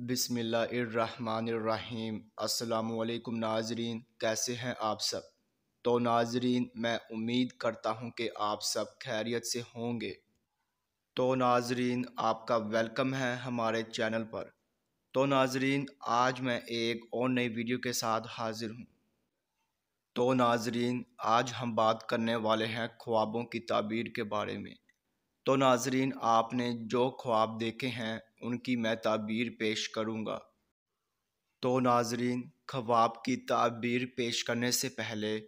بسم اللہ الرحمن الرحیم۔ السلام علیکم ناظرین، کیسے ہیں آپ سب؟ تو ناظرین، میں امید کرتا ہوں کہ آپ سب خیریت سے ہوں گے۔ تو ناظرین، آپ کا ویلکم ہے ہمارے چینل پر۔ تو ناظرین، آج میں ایک اور نئی ویڈیو کے ساتھ حاضر ہوں۔ تو ناظرین، آج ہم بات کرنے والے ہیں خوابوں کی تعبیر کے بارے میں۔ تو ناظرین، آپ نے جو خواب دیکھے ہیں ان کی میں تعبیر پیش کروں گا۔ تو ناظرین، خواب کی تعبیر پیش کرنے سے پہلے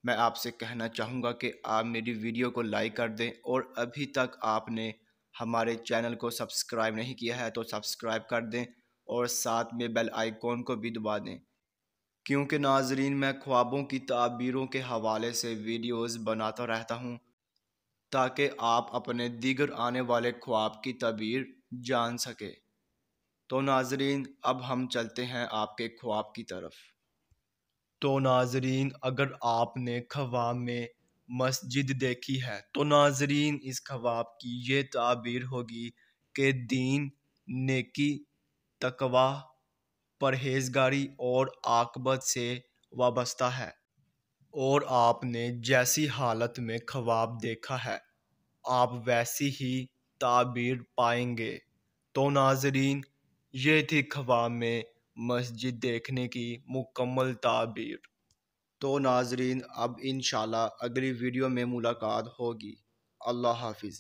میں آپ سے کہنا چاہوں گا کہ آپ میری ویڈیو کو لائک کر دیں، اور ابھی تک آپ نے ہمارے چینل کو سبسکرائب نہیں کیا ہے تو سبسکرائب کر دیں، اور ساتھ میں بیل آئیکن کو بھی دبا دیں، کیونکہ ناظرین میں خوابوں کی تعبیروں کے حوالے سے ویڈیوز بناتا رہتا ہوں تاکہ آپ اپنے دیگر آنے والے خواب کی تعبیر جان سکے۔ تو ناظرین، اب ہم چلتے ہیں آپ کے خواب کی طرف۔ تو ناظرین، اگر آپ نے خواب میں مسجد دیکھی ہے تو ناظرین اس خواب کی یہ تعبیر ہوگی کہ دین، نیکی، تقوی، پرہیزگاری اور عاقبت سے وابستہ ہے، اور آپ نے جیسی حالت میں خواب دیکھا ہے آپ ویسی ہی تعبیر پائیں گے۔ تو ناظرین، یہ تھی خواب میں مسجد دیکھنے کی مکمل تعبیر۔ تو ناظرین، اب انشاءاللہ اگلی ویڈیو میں ملاقات ہوگی۔ اللہ حافظ۔